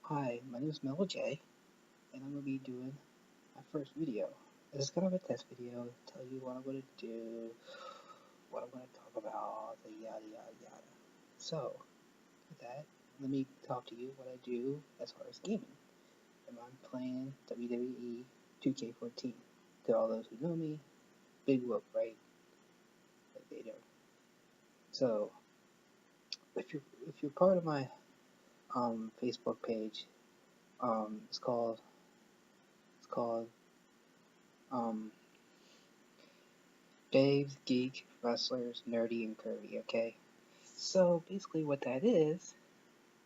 Hi, my name is Mel J, and I'm going to be doing my first video. This is kind of a test video to tell you what I'm going to do, what I'm going to talk about, the yada yada yada. So, with that, let me talk to you what I do as far as gaming. And I'm playing WWE 2K14. To all those who know me, big whoop, right? Like they do. So, if you're part of my Facebook page, it's called um, Dave's Geek Wrestlers Nerdy and Curvy, okay? So basically what that is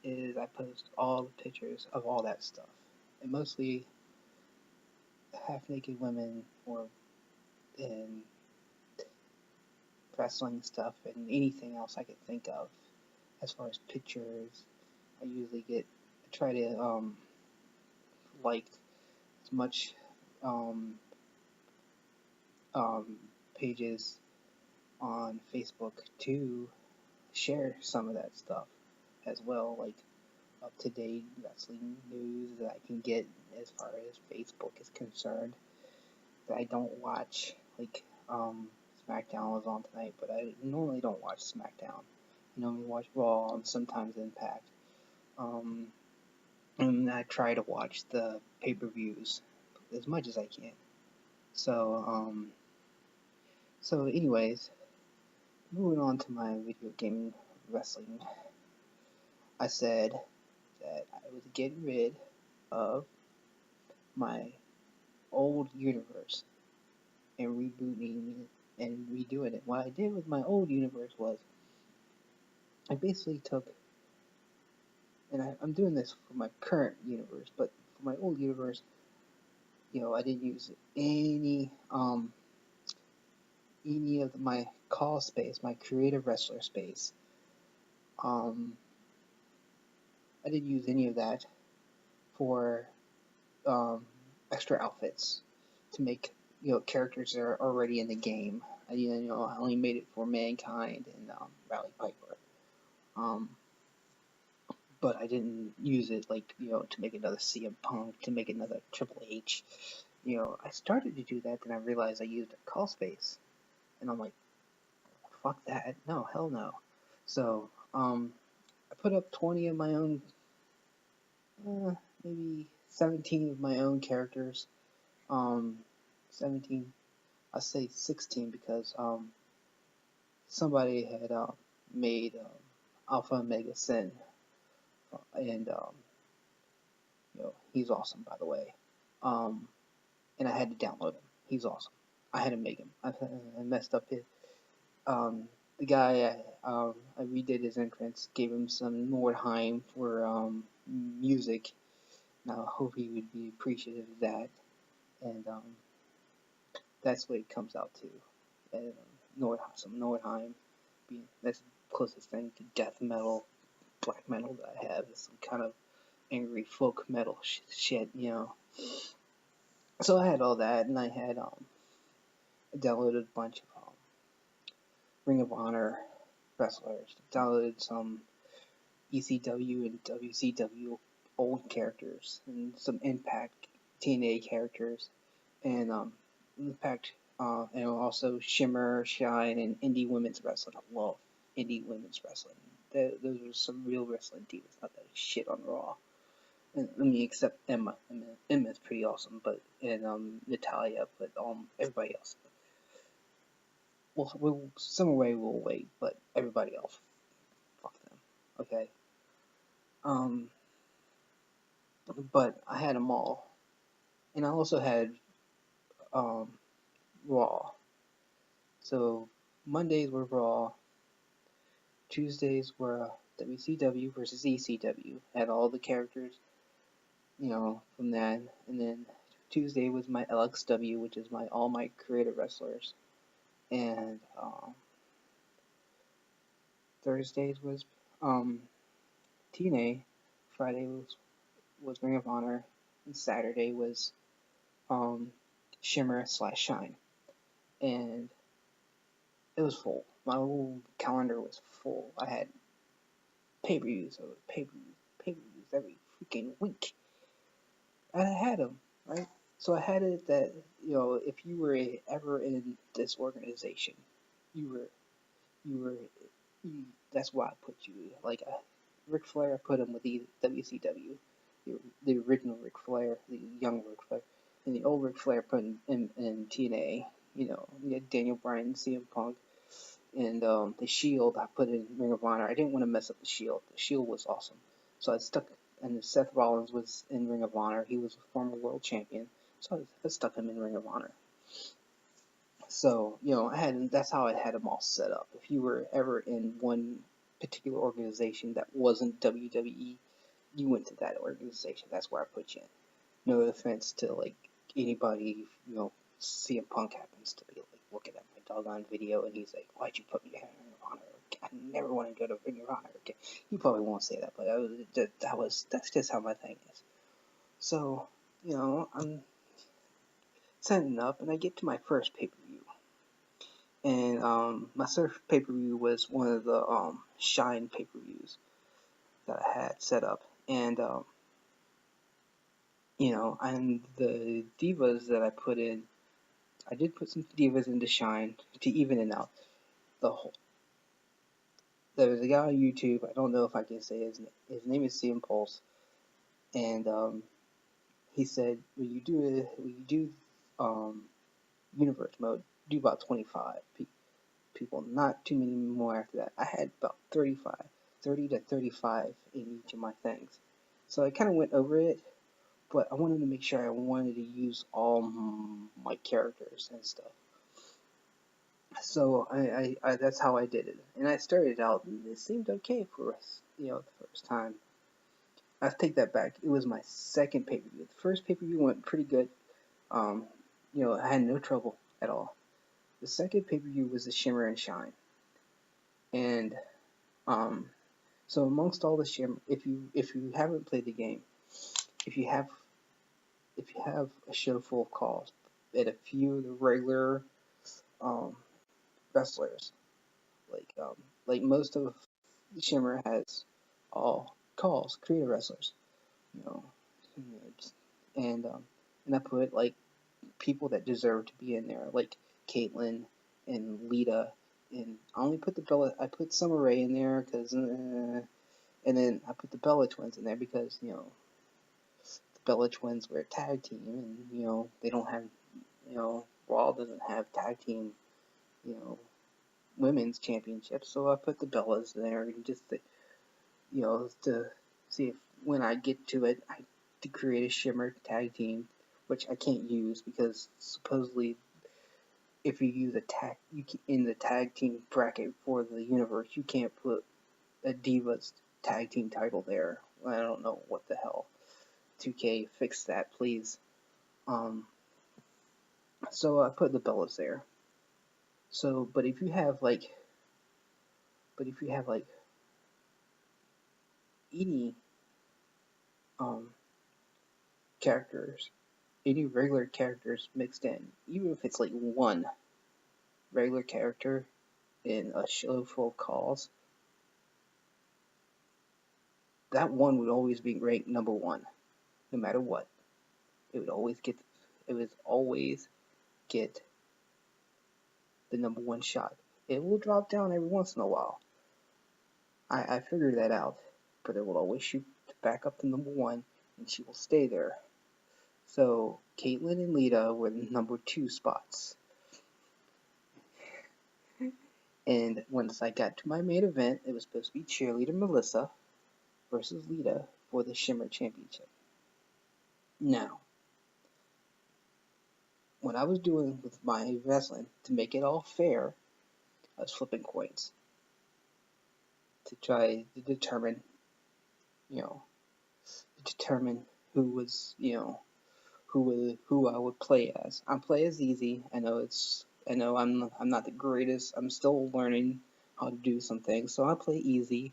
I post all the pictures of all that stuff. And mostly half naked women or in wrestling stuff and anything else I could think of as far as pictures. I try to like as much um, um, pages on Facebook to share some of that stuff as well, like up to date wrestling news that I can get as far as Facebook is concerned that I don't watch. Like SmackDown was on tonight, but I normally don't watch SmackDown. I normally watch Raw and sometimes Impact. Um, and I try to watch the pay-per-views as much as I can. So anyways, moving on to my video game wrestling, I said that I was getting rid of my old universe and rebooting it and redoing it. What I did with my old universe was I basically took, and I'm doing this for my current universe, but for my old universe, I didn't use any of my call space, my creative wrestler space. I didn't use any of that for um, extra outfits to make characters that are already in the game. I only made it for Mankind and Rally Piper. But I didn't use it to make another CM Punk, to make another Triple H. I started to do that, then I realized I used a call space, and I'm like, fuck that, no, hell no. So I put up 20 of my own, maybe 17 of my own characters. 17, I say 16 because somebody had made Alpha Omega Sin, and he's awesome, by the way. And I had to download him. He's awesome. I had to make him. I messed up his. The guy, I redid his entrance, gave him some Nordheim for music. Now I hope he would be appreciative of that. And that's what it comes out to. And some Nordheim, that's the closest thing to death metal, black metal that I have. Is some kind of angry folk metal shit. So I had all that, and I had I downloaded a bunch of Ring of Honor wrestlers. Downloaded some ECW and WCW old characters, and some Impact TNA characters, and Impact, and also Shimmer, Shine, and Indie Women's Wrestling. I love Indie Women's Wrestling. Those are some real wrestling divas, not that shit on Raw. And, I mean, except Emma. Emma's pretty awesome, and Natalia, but everybody else. Summer Rae will wait, but everybody else, fuck them. Okay. Um, but I had them all, and I also had um Raw. So Mondays were Raw, Tuesdays were WCW versus ECW. Had all the characters, from that, and then Tuesday was my LXW, which is all my creative wrestlers, and Thursdays was TNA, Friday was Ring of Honor, and Saturday was Shimmer/Shine, and it was full. My whole calendar was full. I had pay-per-views every freaking week. And I had him, right? So I had it that, if you were ever in this organization, you were, you were, you, that's why I put you. Like, Ric Flair, I put him with the WCW, the original Ric Flair, the young Ric Flair, and the old Ric Flair put in TNA. You had Daniel Bryan, CM Punk, and the Shield I put in Ring of Honor. I didn't want to mess up the Shield. The Shield was awesome, so I stuck. And Seth Rollins was in Ring of Honor. He was a former world champion, so I stuck him in Ring of Honor. So that's how I had them all set up. If you were ever in one particular organization that wasn't WWE, you went to that organization. That's where I put you in. No offense to like anybody, CM Punk happens to be like looking at my doggone video and he's like, "Why'd you put me in Ring of Honor? I never want to go to Ring of Honor again." He probably won't say that, but that's just how my thing is. So I'm setting up and I get to my first pay-per-view. And my first pay-per-view was one of the Shine pay-per-views that I had set up. And and the divas that I put in, I did put some divas into Shine to even it out. There was a guy on YouTube, I don't know if I can say his name. His name is CM Pulse, and he said when you do universe mode, do about 25 people, not too many more after that. I had about 30 to 35 in each of my things, so I kind of went over it. But I wanted to make sure I wanted to use all my characters and stuff. So I that's how I did it. And I started out, and it seemed okay for us, the first time. I take that back. It was my second pay-per-view. The first pay-per-view went pretty good. I had no trouble at all. The second pay-per-view was the Shimmer and Shine. And so amongst all the Shimmer, if you haven't played the game, if you have a show full of calls, and a few of the regular wrestlers, like most of Shimmer has all calls, creative wrestlers, you know, and I put like people that deserve to be in there, like Caitlyn and Lita, and I only put I put Summer Rae in there because, and then I put the Bella Twins in there because the Bella Twins were a tag team, and they don't have, Raw doesn't have tag team, women's championships, so I put the Bellas there and just to see if when I get to it, to create a Shimmer tag team, which I can't use because supposedly if you use in the tag team bracket for the universe, you can't put a Divas tag team title there. I don't know what the hell. 2K, fix that, please. So I put the Bellas there. So, but if you have like any characters, any regular characters mixed in, even if it's like one regular character in a show full of calls, that one would always be ranked number one, no matter what. It would always get the number one shot. It will drop down every once in a while. I figured that out, but it will always shoot back up to number one, and she will stay there. So Caitlyn and Lita were the number 2 spots. And once I got to my main event, it was supposed to be Cheerleader Melissa versus Lita for the Shimmer Championship. Now, what I was doing with my wrestling, to make it all fair, I was flipping coins to try to determine, who was, who I would play as. I play as easy. I know I'm not the greatest. I'm still learning how to do some things, so I play easy.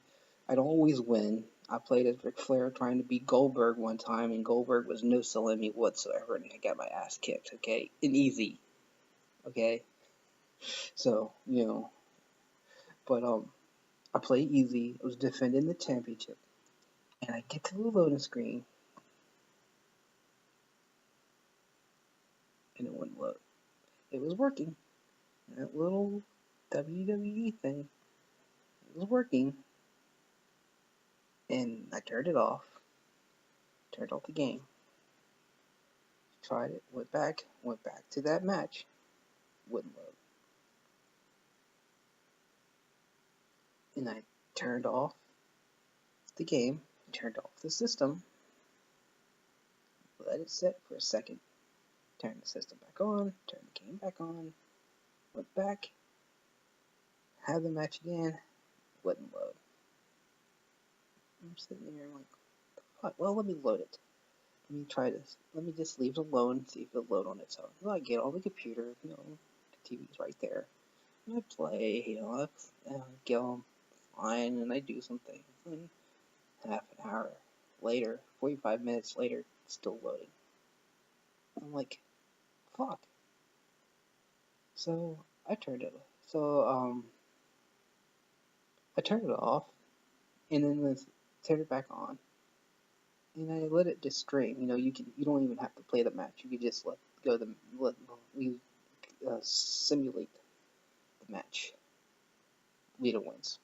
I don't always win. I played as Ric Flair trying to beat Goldberg one time, and Goldberg was no selling me whatsoever, and I got my ass kicked. Okay, in easy. Okay, so but I play easy. I was defending the championship, And I get to the loading screen, and it wouldn't load. It was working. That little WWE thing, it was working. And I turned it off. Turned off the game. Tried it. Went back to that match. Wouldn't load. And I turned off the game. Turned off the system. Let it sit for a second. Turned the system back on. Turned the game back on. Went back. Had the match again. Wouldn't load. I'm sitting there like, fuck, well, let me load it. Let me try this. Let me just leave it alone and see if it'll load on its own. So I get on the computer, the TV's right there. And I play, I get on fine, and I do some things. And half an hour later, 45 minutes later, it's still loading. I'm like, fuck. So I turned it off, and then turned it back on. And I let it just stream. You don't even have to play the match. You can just simulate the match. Leader wins.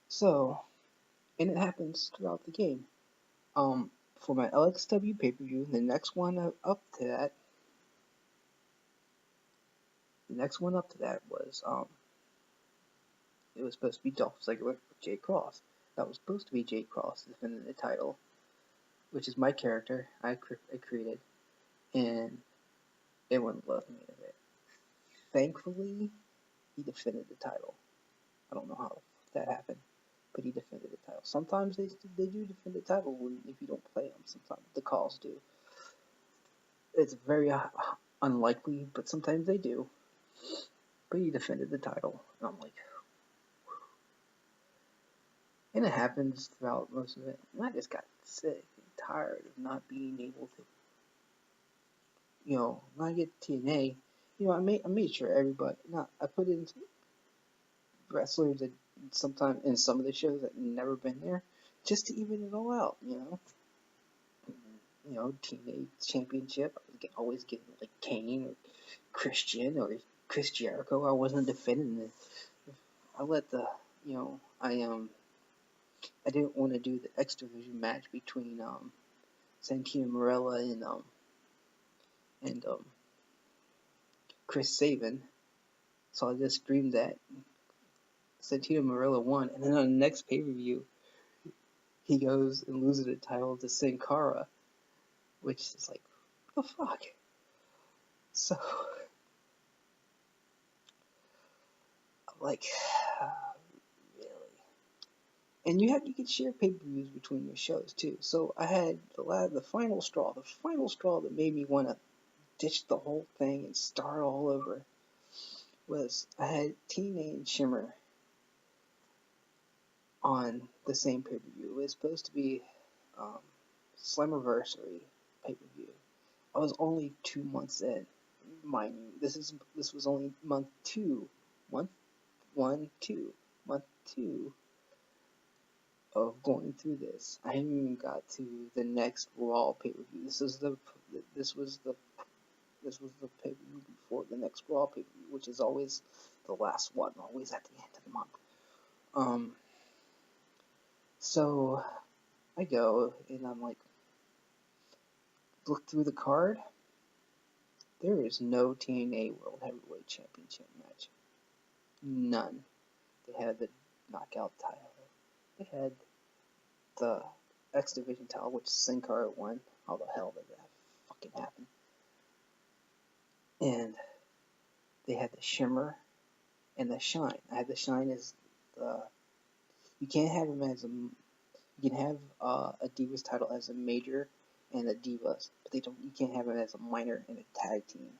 So, and it happens throughout the game. For my LXW pay-per-view, the next one up to that was it was supposed to be Dolph Ziggler with Jay Cross. That was supposed to be Jay Cross defending the title, which is my character I created, and it wouldn't let me in it. Thankfully, he defended the title. I don't know how that happened, but he defended the title. Sometimes they do defend the title if you don't play them. Sometimes the calls do. It's very unlikely, but sometimes they do. But he defended the title, and I'm like, and it happens throughout most of it. And I just got sick and tired of not being able to, when I get TNA, I made sure everybody, I put in wrestlers that sometimes in some of the shows that never been there, just to even it all out, TNA Championship, I was always getting like Kane or Christian or Chris Jericho. I wasn't defending it. I let I didn't want to do the X Division match between Santino Marella and Chris Sabin, so I just streamed that. Santino Marella won, and then on the next pay-per-view, he goes and loses the title to Sin Cara, which is like, what the fuck? So, I'm like, really? And you can share pay-per-views between your shows too. So I had the final straw that made me want to ditch the whole thing and start all over was I had TNA and Shimmer on the same pay-per-view. It was supposed to be Slammiversary pay-per-view. I was only 2 months in, mind you. This was only month two of going through this. I hadn't even got to the next Raw pay-per-view. This was the pay-per-view before the next Raw pay-per-view, which is always the last one, always at the end of the month. So I go and I'm like, look through the card. There is no TNA World Heavyweight Championship match. None. They had the knockout title. They had the X Division title, which Sin Cara won. How the hell did that fucking happen? And they had the Shimmer and the Shine. I had the Shine as you can't have them as you can have a Divas title as a major and a Divas, but you can't have it as a minor and a tag team.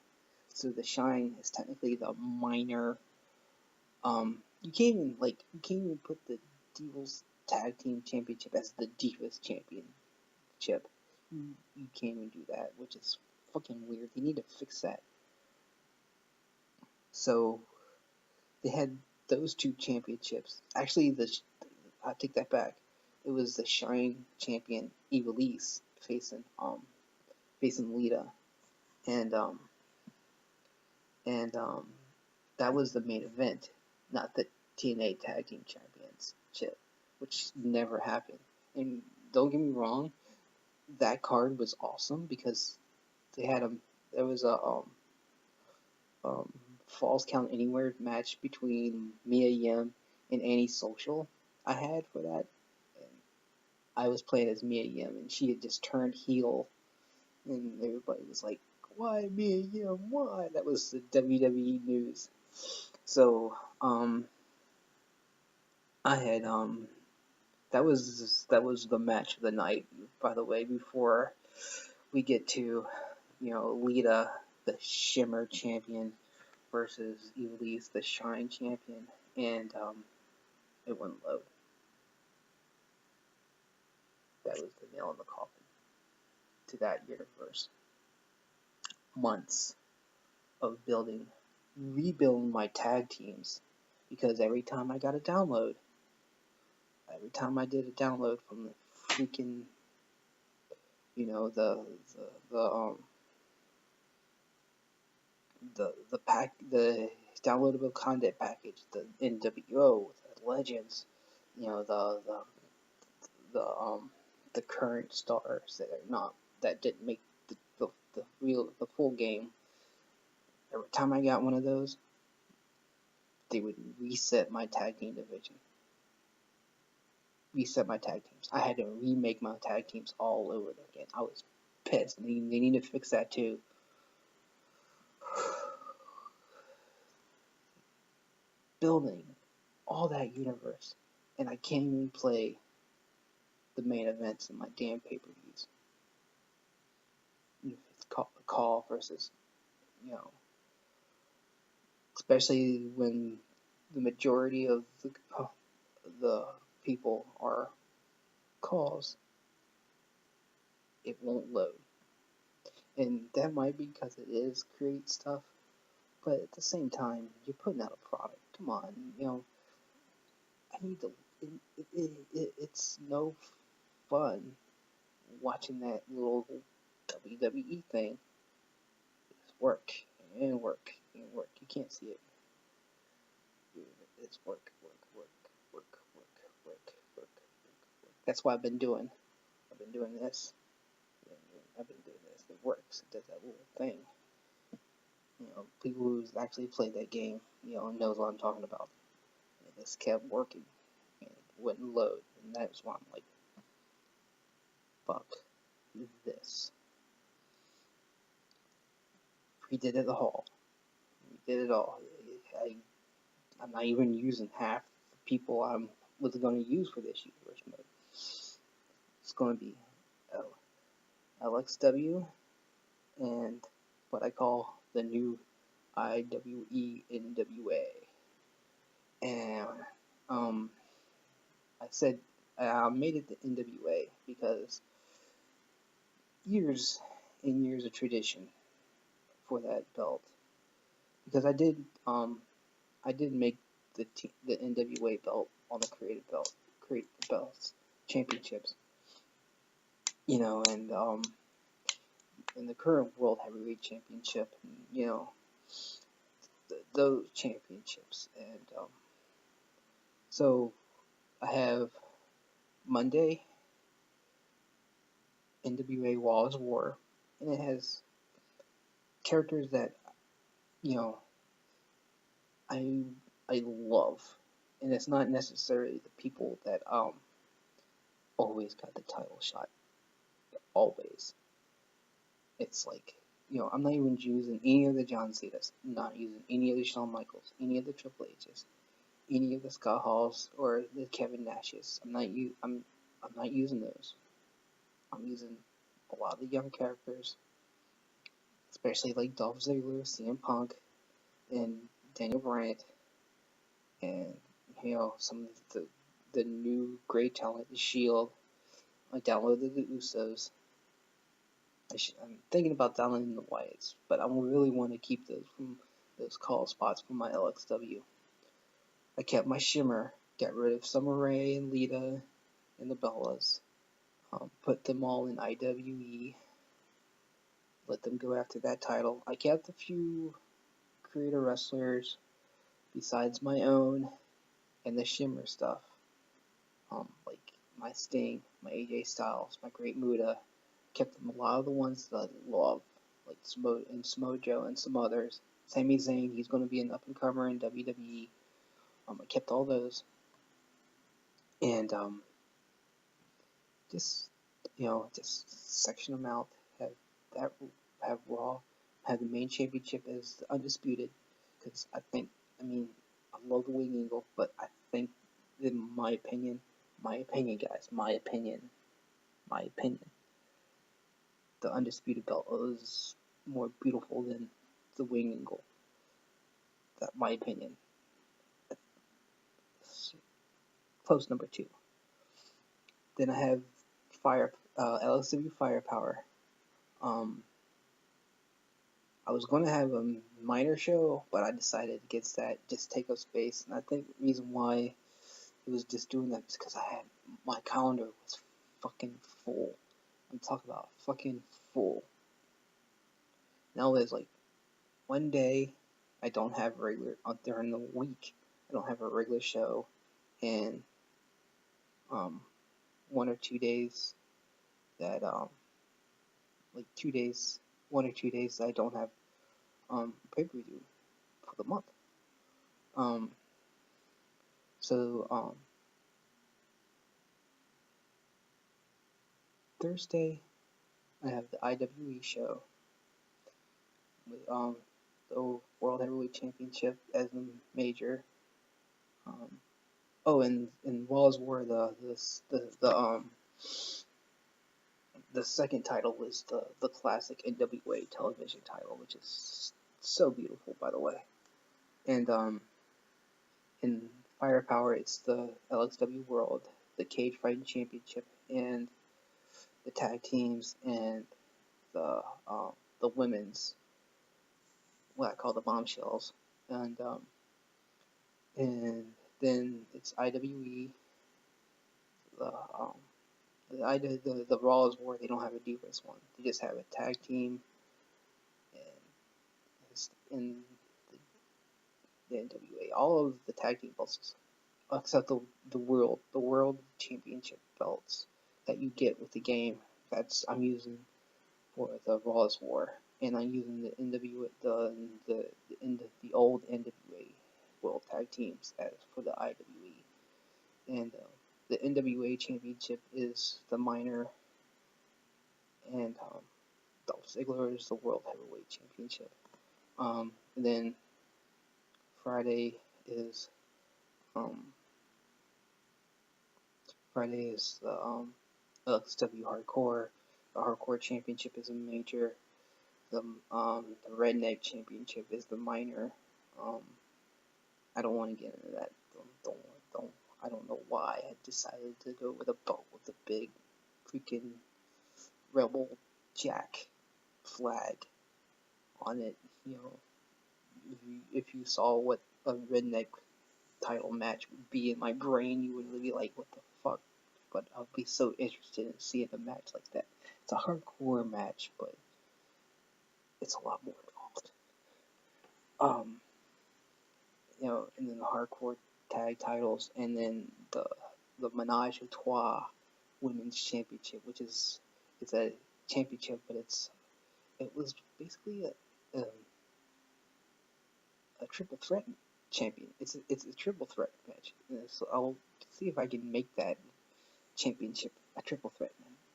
So the Shine is technically the minor. You can't even put the Divas Tag Team Championship as the Divas Championship. You can't even do that, which is fucking weird. They need to fix that. So they had those two championships. Actually, I take that back. It was the Shine champion Ivelisse facing Lita, and and that was the main event, not the TNA Tag Team Championship, which never happened. And don't get me wrong, that card was awesome because they had a there was a um, Falls Count Anywhere match between Mia Yim and Annie Social. I had for that, and I was playing as Mia Yim, and she had just turned heel, and everybody was like, "Why Mia Yim? Why?" That was the WWE news. So I had that was the match of the night. By the way, before we get to Lita, the Shimmer champion, versus Ivelisse, the Shine champion, and it wouldn't load. That was the nail in the coffin to that universe. Months of rebuilding my tag teams, because every time I got a download, every time I did a download from the freaking, the pack, the downloadable content package, the NWO, the Legends, the current stars that didn't make the full game. Every time I got one of those, they would reset my tag team division. Reset my tag teams. I had to remake my tag teams all over again. I was pissed. They need to fix that too. Building all that universe, and I can't even play the main events in my damn pay-per-views. It's call versus, especially when the majority of the people are calls, it won't load. And that might be because it is create stuff, but at the same time, you're putting out a product. Come on, I need to. It's no fun watching that little WWE thing. It's work and work and work. You can't see it. It's work. That's what I've been doing. I've been doing this. It works. It does that little thing. People who's actually played that game, knows what I'm talking about. It just kept working, and it wouldn't load, and that's why I'm like, fuck this. We did it all. We did it all. I'm not even using half the people I was going to use for this universe mode. It's going to be LXW and what I call the new IWE NWA. And I said I made it the NWA because years and years of tradition for that belt. Because I did make the NWA belt on the creative belts championships. And in the current World Heavyweight Championship, those championships. And so I have Monday, NWA Wall's War, and it has characters that, I love. And it's not necessarily the people that always got the title shot. Always. It's like, I'm not even using any of the John Cena's, I'm not using any of the Shawn Michaels, any of the Triple H's, any of the Scott Halls or the Kevin Nash's. I'm not using those. I'm using a lot of the young characters, especially like Dolph Ziggler, CM Punk, and Daniel Bryan, and some of the new great talent, the Shield. I downloaded the Usos. I'm thinking about downloading the Wyatts, but I really want to keep those call spots from my LXW. I kept my Shimmer, got rid of Summer Rae and Lita and the Bellas, put them all in IWE, let them go after that title. I kept a few creator wrestlers besides my own and the Shimmer stuff, like my Sting, my AJ Styles, my Great Muta. Kept them a lot of the ones that I love, like Smojo and some others. Sami Zayn, he's going to be an up and comer in WWE. I kept all those, and just section them out. Have that have Raw, have the main championship as undisputed, because I love the Wing Eagle, but I think, in my opinion, guys, my opinion, the undisputed belt is more beautiful than the Wing Eagle. That's my opinion. Close number 2. Then I have LSW Firepower. I was going to have a minor show, but I decided against that, just take up space. And I think the reason why it was just doing that is because my calendar was fucking full. I'm talking about fucking full. Now there's like one day I don't have during the week I don't have a regular show, and 1 or 2 days that like 2 days, 1 or 2 days that I don't have pay-per-view for the month. Thursday I have the IWE show with the World Heavyweight Championship as the major. And Raw's War, the second title was the classic NWA television title, which is so beautiful, by the way. And in Firepower, it's the LXW World, the Cage Fighting Championship, and the tag teams, and the women's, what I call the bombshells, and then it's IWE. The Raw is War. They don't have a Divas one. They just have a tag team, and in the NWA, all of the tag team belts, except the world championship belts that you get with the game. I'm using for the Raw's War, and I'm using the NWA, the old NWA World Tag Teams as for the IWE, and the NWA Championship is the minor, and Dolph Ziggler is the World Heavyweight Championship. And then Friday is the LXW Hardcore. The Hardcore Championship is a major. The Redneck Championship is the minor. I don't want to get into that. Don't. I don't know why I decided to go with a belt with a big freaking Rebel Jack flag on it. If you saw what a Redneck title match would be in my brain, you would be like, what the fuck? But I'll be so interested in seeing a match like that. It's a hardcore match, but it's a lot more involved. And then the hardcore tag titles, and then the Menage a Trois Women's Championship, which it's a championship, but it was basically a triple threat champion. It's a triple threat match. So I'll see if I can make that championship a triple threat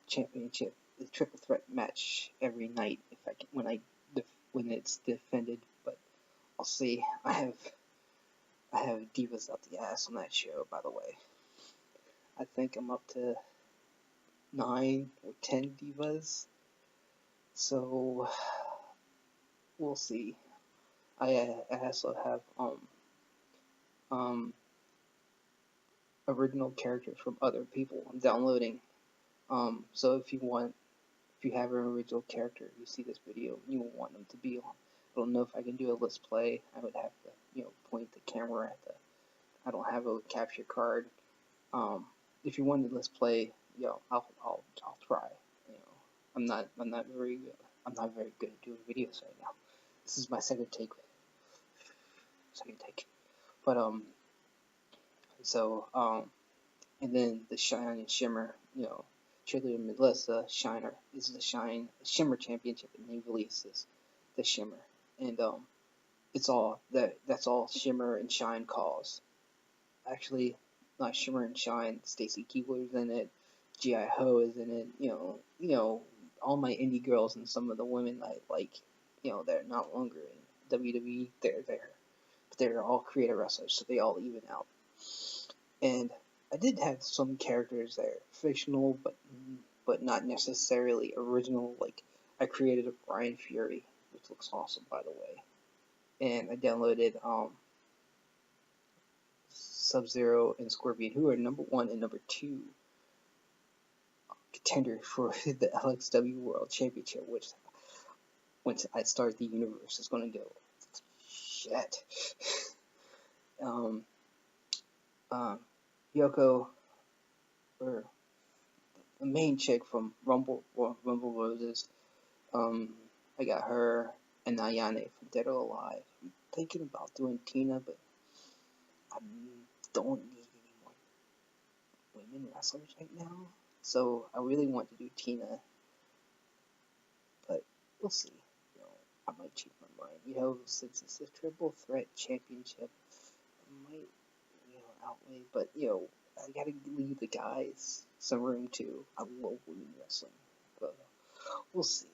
championship, a triple threat match every night if I can, when it's defended. But I'll see. I have Divas up the ass on that show, by the way. I think I'm up to 9 or 10 Divas. So we'll see. I also have original characters from other people I'm downloading. So if you have an original character, you see this video, you want them to be on. I don't know if I can do a let's play. I would have to, point the camera at the I don't have a capture card. If you wanted, let's play. I'll try. You know, I'm not very good at doing videos right now. This is my second take. But so and then the Shine and Shimmer, cheerleader Melissa Shiner is the Shimmer Championship, and they released the Shimmer, and it's all that's all Shimmer and Shine calls. Actually, not Shimmer and Shine. Stacy Keibler's in it. G.I. Ho is in it. All my indie girls and some of the women I like. They're not longer in WWE. They're there, but they're all creative wrestlers, so they all even out. And I did have some characters there, fictional, but not necessarily original. Like I created a Brian Fury, which looks awesome, by the way, and I downloaded Sub-Zero and Scorpion, who are number 1 and number 2 contender for the LXW World Championship, which once I start the universe is going to go shit. Yoko, or the main chick from Rumble Roses, I got her, and Ayane from Dead or Alive. I'm thinking about doing Tina, but I don't need any more women wrestlers right now. So I really want to do Tina, but we'll see. I might change my mind. Since it's a triple threat championship, I might, outweigh. But I gotta leave the guys some room too. I love women wrestling, but we'll see.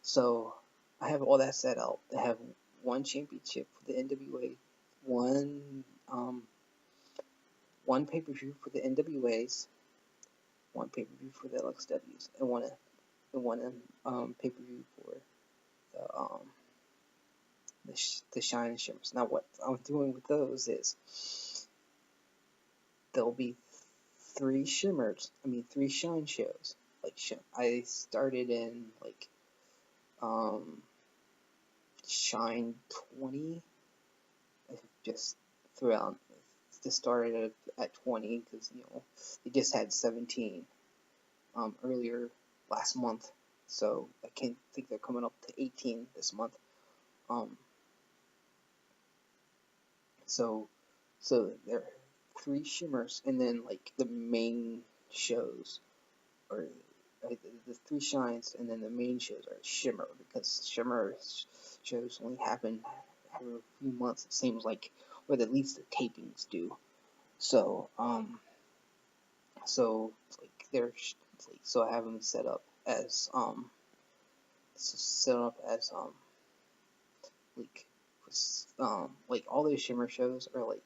So I have all that set out. I have one championship for the NWA, one pay-per-view for the NWAs, one pay-per-view for the LXWs, and one pay-per-view for the Shine and Shimmers. Now what I'm doing with those is there'll be 3 Shine shows. Like I started in Shine 20. I just threw out. Just started at 20 because they just had 17 earlier last month, so I can't think they're coming up to 18 this month. So there are 3 Shimmers, and then the main shows are the 3 Shines, and then the main shows are Shimmer, because Shimmer shows only happen every few months, it seems like, or at least the tapings do. So so I have them set up as all those Shimmer shows are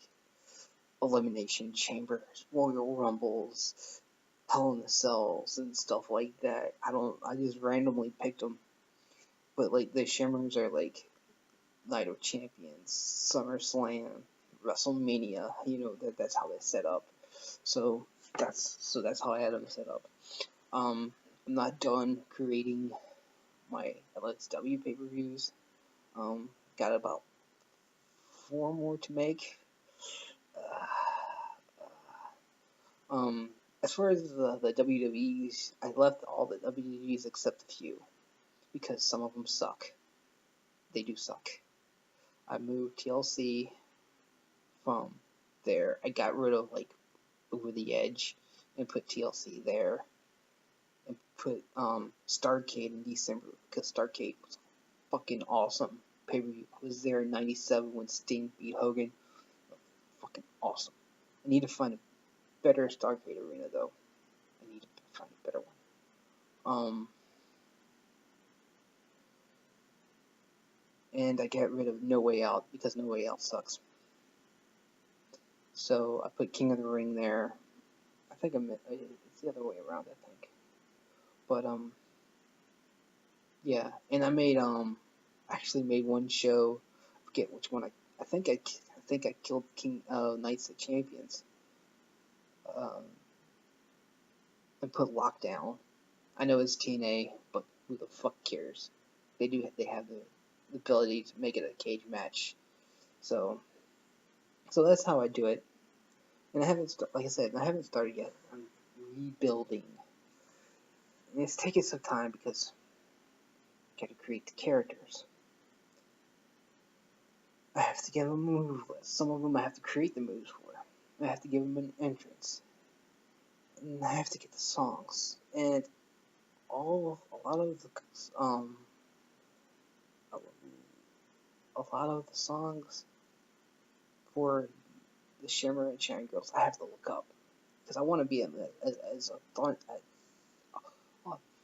Elimination Chambers, Royal Rumbles, Hell in the Cells, and stuff like that. I just randomly picked them, but the Shimmers are Night of Champions, SummerSlam, WrestleMania. That's how they set up. So that's how I had them set up. I'm not done creating my LXW pay-per-views. Got about 4 more to make. As far as the WWEs, I left all the WWEs except a few, because some of them suck. They do suck. I moved TLC from there. I got rid of Over the Edge and put TLC there, and put Starrcade in December, because Starrcade was fucking awesome. Pay-per-view. I was there in '97 when Sting beat Hogan. Fucking awesome. I need to find a better Starrcade arena though. I need to find a better one. And I got rid of No Way Out because No Way Out sucks. So I put King of the Ring there. I think it's the other way around, I think. But yeah, and I actually made one show. I forget which one. I think I killed Knights of Champions. And put Lockdown. I know it's TNA, but who the fuck cares? They have the ability to make it a cage match. So So that's how I do it. And I haven't, like I said, I haven't started yet. I'm rebuilding. And it's taking some time because I gotta create the characters. I have to give them a move list. Some of them I have to create the moves for. I have to give them an entrance. And I have to get the songs. And a lot of the, a lot of the songs for the Shimmer and Sharon Girls I have to look up. Because I want to be as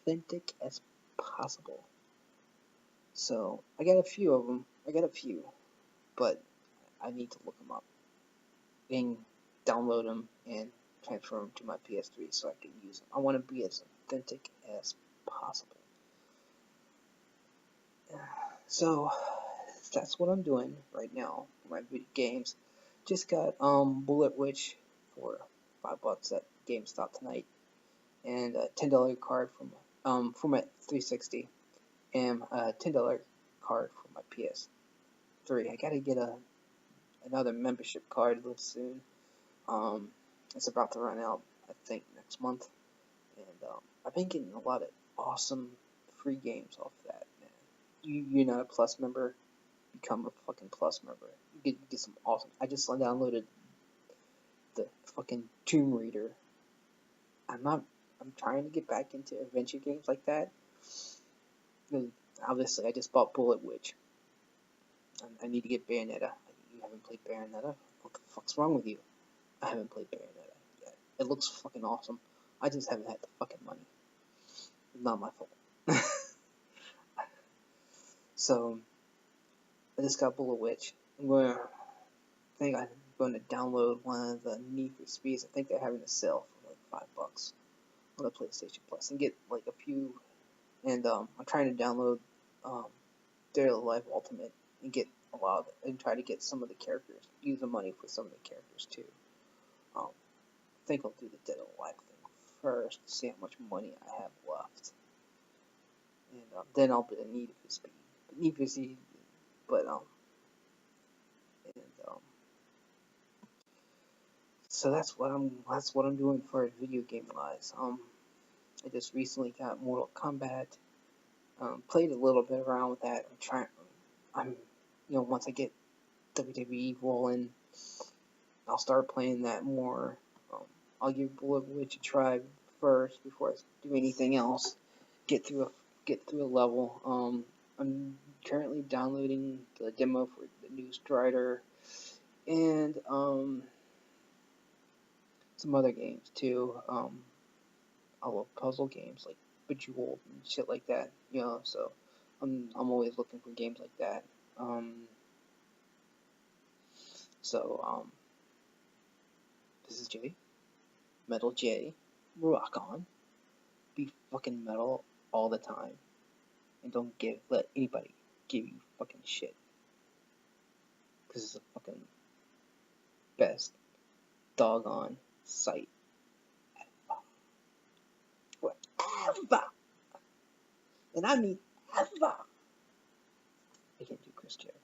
authentic as possible. So I got a few of them. But I need to look them up and download them and transfer them to my PS3 so I can use them. I want to be as authentic as possible. So that's what I'm doing right now for my video games. Just got Bullet Witch for $5 at GameStop tonight, and a $10 card from my 360, and a $10 card for my PS3. I gotta get another membership card real soon. It's about to run out, I think, next month, and I've been getting a lot of awesome free games off that, man. You're not a Plus member, become a fucking Plus member. You get some awesome. I just downloaded the fucking Tomb Raider. I'm trying to get back into adventure games like that. Obviously, I just bought Bullet Witch. I need to get Bayonetta. You haven't played Bayonetta? What the fuck's wrong with you? I haven't played Bayonetta yet. It looks fucking awesome. I just haven't had the fucking money. It's not my fault. So, I just got Bullet Witch. I'm going to download one of the Need for Speeds. I think they're having a sale for like $5 on the PlayStation Plus and get like a few. And I'm trying to download Dead or Alive Ultimate and get a lot of it, and try to get some of the characters. Use the money for some of the characters too. I think I'll do the Dead or Alive thing first to see how much money I have left, and then I'll be a Need for Speed. Need for Speed, but so that's what I'm doing for video game wise. I just recently got Mortal Kombat. Played a little bit around with that. Once I get WWE rolling, I'll start playing that more. I'll give Bullet Witch a try first before I do anything else. Get through a level. I'm currently downloading the demo for the new Strider, and some other games too. I love puzzle games like Bejeweled and shit like that. So I'm always looking for games like that. This is Jay, Metal J, rock on, be fucking metal all the time, and don't let anybody give you fucking shit, because it's the fucking best doggone site ever, and I mean ever. I can't do Chris Jericho.